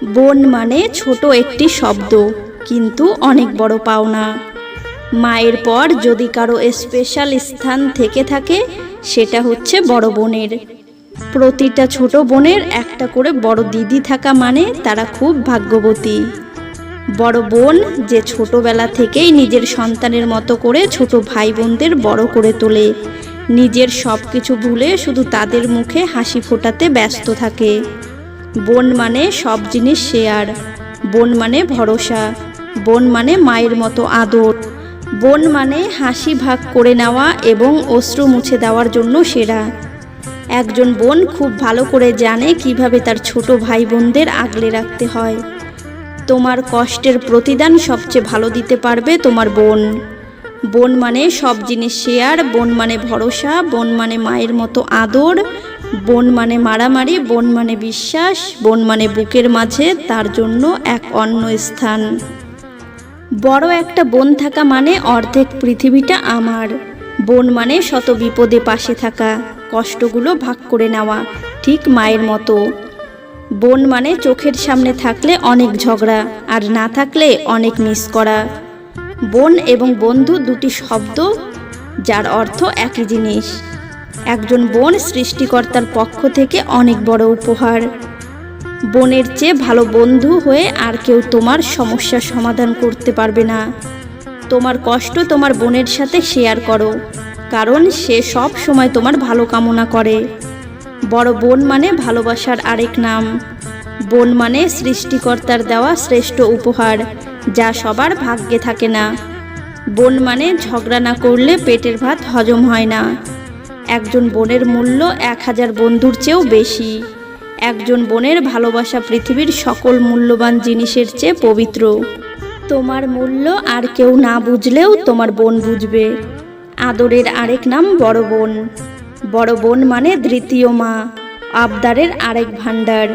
বোন মানে ছোট একটি শব্দ, কিন্তু অনেক বড় পাওনা। মায়ের পর যদি কারো স্পেশাল স্থান থেকে থাকে, সেটা হচ্ছে বড় বোনের। প্রতিটা ছোট বোনের একটা করে বড় দিদি থাকা মানে তারা খুব ভাগ্যবতী। বড় বোন যে ছোটবেলা থেকেই নিজের সন্তানের মতো করে ছোট ভাই বোনদের বড় করে তোলে, নিজের সব কিছু ভুলে শুধু তাদের মুখে হাসি ফোটাতে ব্যস্ত থাকে। বোন মানে সব জিনিস শেয়ার, বোন মানে ভরসা, বোন মানে মায়ের মতো আদর, বোন মানে হাসি ভাগ করে নেওয়া এবং অশ্রু মুছে দেওয়ার জন্য সেরা। একজন বোন খুব ভালো করে জানে কিভাবে তার ছোট ভাই বোনদের আগলে রাখতে হয়। তোমার কষ্টের প্রতিদান সবচেয়ে ভালো দিতে পারবে তোমার বোন। বোন মানে সব জিনিস শেয়ার, বোন মানে ভরসা, বোন মানে মায়ের মতো আদর, বোন মানে মারামারি, বোন মানে বিশ্বাস, বোন মানে বুকের মাঝে তার জন্য এক অন্য স্থান। বড় একটা বোন থাকা মানে অর্ধেক পৃথিবীটা আমার। বোন মানে শত বিপদে পাশে থাকা, কষ্টগুলো ভাগ করে নেওয়া, ঠিক মায়ের মতো। বোন মানে চোখের সামনে থাকলে অনেক ঝগড়া, আর না থাকলে অনেক মিস করা। বোন এবং বন্ধু দুটি শব্দ, যার অর্থ একই জিনিস। একজন বোন সৃষ্টিকর্তার পক্ষ থেকে অনেক বড় উপহার। বোনের চেয়ে ভালো বন্ধু হয়ে আর কেউ তোমার সমস্যার সমাধান করতে পারবে না। তোমার কষ্ট তোমার বোনের সাথে শেয়ার করো, কারণ সে সব সময় তোমার ভালো কামনা করে। বড় বোন মানে ভালোবাসার আরেক নাম। বোন মানে সৃষ্টিকর্তার দেওয়া শ্রেষ্ঠ উপহার, যা সবার ভাগ্যে থাকে না। বোন মানে ঝগড়া না করলে পেটের ভাত হজম হয় না। একজন বোনের মূল্য 1000 বন্ধুর চেয়েও বেশি। একজন বোনের ভালোবাসা পৃথিবীর সকল মূল্যবান জিনিসের চেয়ে পবিত্র। তোমার মূল্য আর কেউ না বুঝলেও তোমার বোন বুঝবে। আদরের আরেক নাম বড় বোন। বড় বোন মানে দ্বিতীয় মা, আবদারের আরেক ভান্ডার।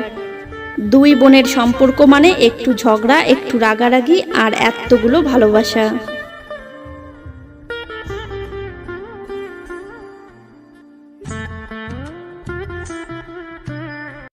দুই বোনের সম্পর্ক মানে একটু ঝগড়া, একটু রাগারাগি, আর এতগুলো ভালোবাসা।